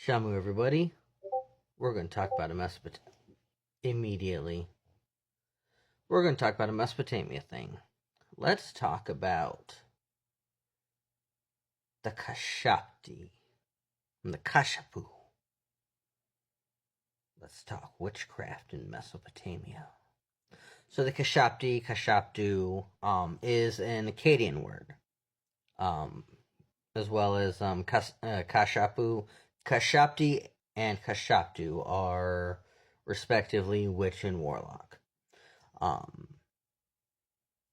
Shamu, everybody. We're going to talk about immediately. We're going to talk about a Mesopotamia thing. Let's talk about the Kassapti and the Kassapti. Let's talk witchcraft in Mesopotamia. So the Kassapti, Kassaptu, is an Akkadian word, as well as Kashapu. Kassapti and Kassaptu are respectively witch and warlock.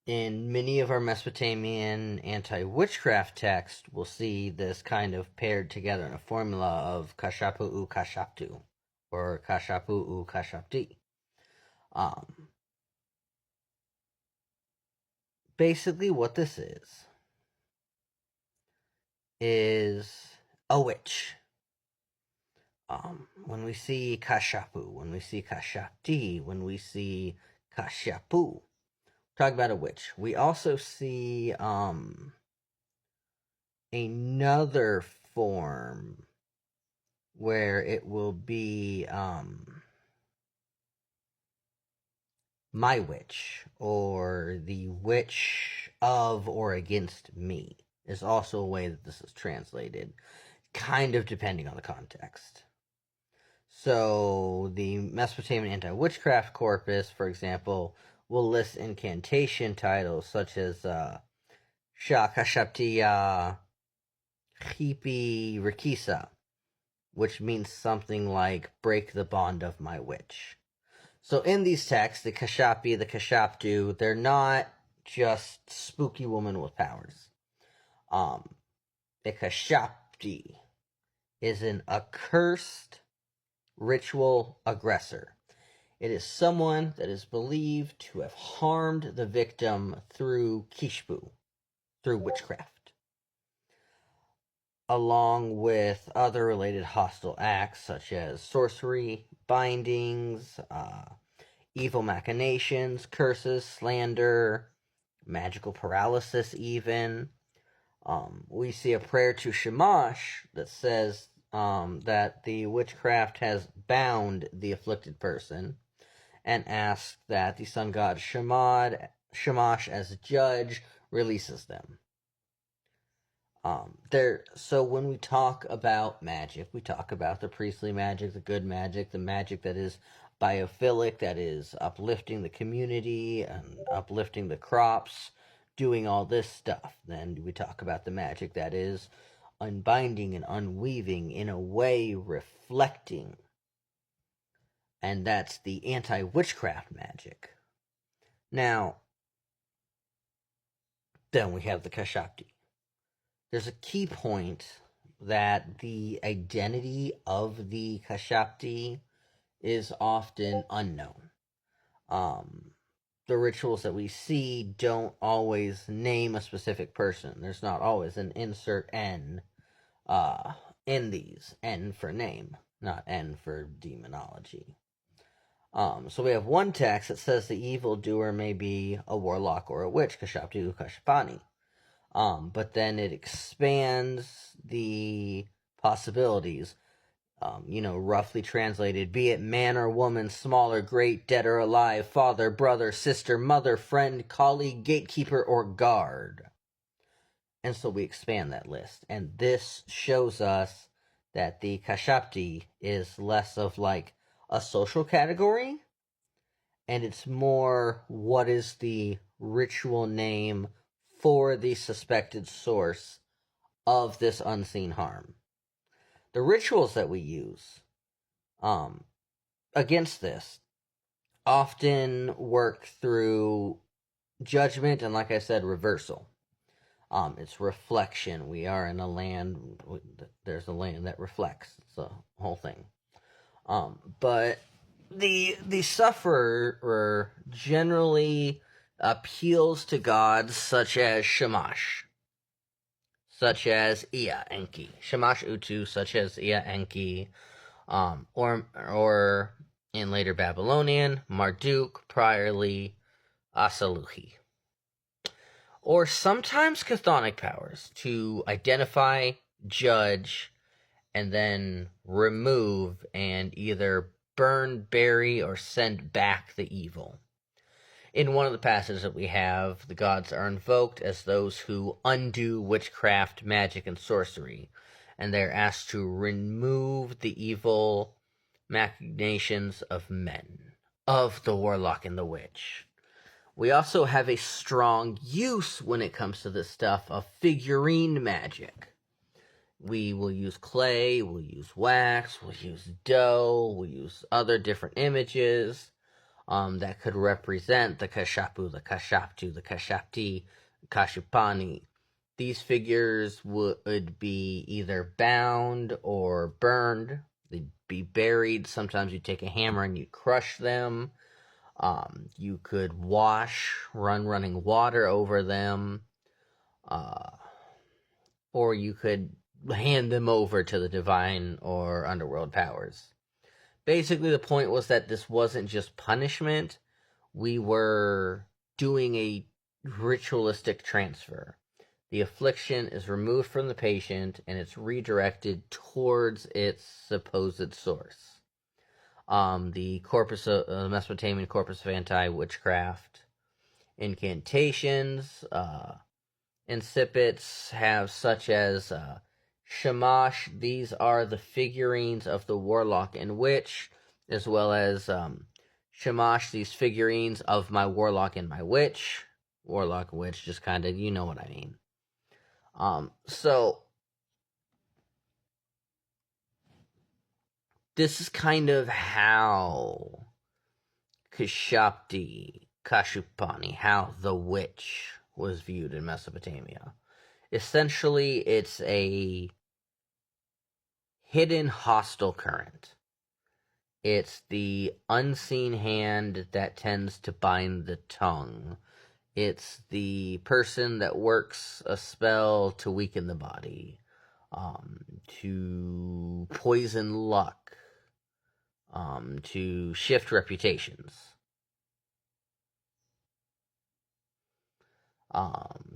In many of our Mesopotamian anti-witchcraft texts, we'll see this kind of paired together in a formula of Kashapu Kassaptu or Kashapu Kassapti. Basically, what this is a witch. When we see Kashapu, when we see Kassapti, when we see Kashapu, talk about a witch. We also see another form where it will be my witch, or the witch of or against me, is also a way that this is translated, kind of depending on the context. So the Mesopotamian anti-witchcraft corpus, for example, will list incantation titles such as Shakashaptiya Hipi Rikisa, which means something like break the bond of my witch. So in these texts, the Kassapti, the Kassaptu, they're not just spooky woman with powers. The Kassapti is an accursed ritual aggressor. It is someone that is believed to have harmed the victim through kishpu, through witchcraft, along with other related hostile acts such as sorcery, bindings, evil machinations, curses, slander, magical paralysis even. We see a prayer to Shamash that says that the witchcraft has bound the afflicted person, and asks that the sun god Shamash as a judge releases them. So when we talk about magic, we talk about the priestly magic, the good magic, the magic that is biophilic, that is uplifting the community and uplifting the crops, doing all this stuff. Then we talk about the magic that is unbinding and unweaving, in a way reflecting. And that's the anti-witchcraft magic. Now, then we have the Kassapti. There's a key point that the identity of the Kassapti is often unknown. The rituals that we see don't always name a specific person. There's not always an insert N in these. N for name, not N for demonology. So we have one text that says the evildoer may be a warlock or a witch, Kassapti Kashapani. But then it expands the possibilities, roughly translated, be it man or woman, small or great, dead or alive, father, brother, sister, mother, friend, colleague, gatekeeper, or guard. And so we expand that list. And this shows us that the Kassapti is less of like a social category, and it's more what is the ritual name for the suspected source of this unseen harm. The rituals that we use against this often work through judgment and, like I said, reversal. It's reflection. We are in a land, there's a land that reflects. It's the whole thing. But the sufferer generally appeals to gods such as Shamash, such as Ea Enki, Shamash Utu, such as Ea Enki, or in later Babylonian, Marduk, Priorly, Asaluhi. Or sometimes chthonic powers to identify, judge, and then remove and either burn, bury, or send back the evil. In one of the passages that we have, the gods are invoked as those who undo witchcraft, magic, and sorcery, and they're asked to remove the evil machinations of men, of the warlock and the witch. We also have a strong use when it comes to this stuff of figurine magic. We will use clay, we'll use wax, we'll use dough, we'll use other different images that could represent the Kashapu, the Kassapti, the Kassapti, Kashupani. These figures would be either bound or burned. They'd be buried. Sometimes you take a hammer and you crush them. You could run running water over them, or you could hand them over to the divine or underworld powers. Basically, the point was that this wasn't just punishment. We were doing a ritualistic transfer. The affliction is removed from the patient and it's redirected towards its supposed source. The Mesopotamian corpus of anti-witchcraft incantations, incipits have such as Shamash. These are the figurines of the warlock and witch, as well as Shamash, these figurines of my warlock and my witch. Warlock, witch, just kind of, you know what I mean. So this is kind of how Kassapti, Kashupani, how the witch was viewed in Mesopotamia. Essentially, it's a hidden hostile current. It's the unseen hand that tends to bind the tongue. It's the person that works a spell to weaken the body, to poison luck, to shift reputations.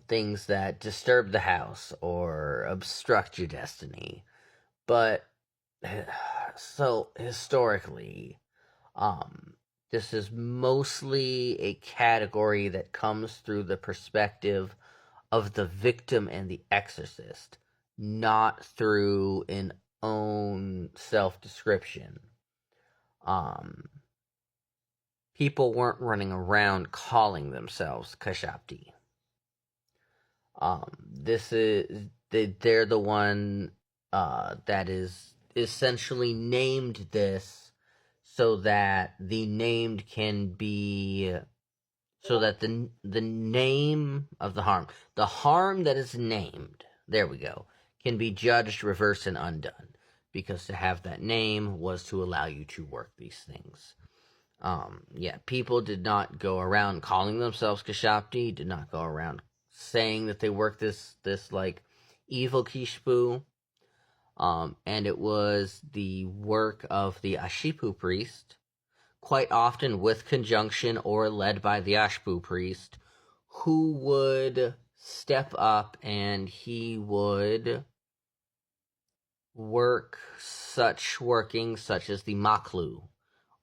Things that disturb the house or obstruct your destiny. But, so, historically, this is mostly a category that comes through the perspective of the victim and the exorcist, not through an own self-description. People weren't running around calling themselves Kassapti. They're the one that is essentially named this so that the named can be, so that the name of the harm that is named, there we go, can be judged, reversed, and undone. Because to have that name was to allow you to work these things. People did not go around calling themselves Kassapti, did not go around saying that they worked this like evil Kishpu. And it was the work of the Ashipu priest, quite often with conjunction or led by the Ashpu priest, who would step up and he would work such workings such as the Maklu,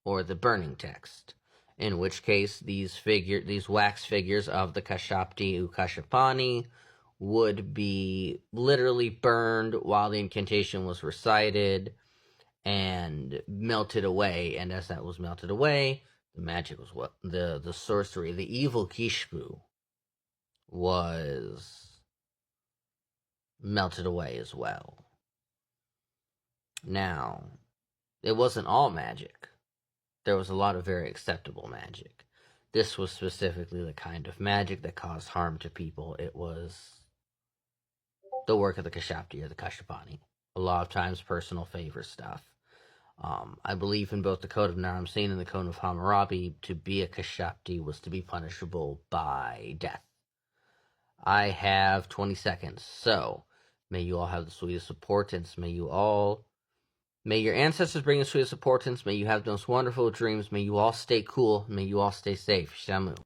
or the burning text, in which case these wax figures of the Kassapti Ukashapani would be literally burned while the incantation was recited and melted away. And as that was melted away, the magic was the sorcery, the evil Kishpu was melted away as well. Now, it wasn't all magic. There was a lot of very acceptable magic. This was specifically the kind of magic that caused harm to people. It was the work of the Kassapti or the Kashupani. A lot of times personal favor stuff. I believe in both the Code of Naram-Sin and the Code of Hammurabi, to be a Kassapti was to be punishable by death. I have 20 seconds, so may you all have the sweetest of portents. May your ancestors bring the sweetest of portents. May you have the most wonderful dreams. May you all stay cool. May you all stay safe. Shamu.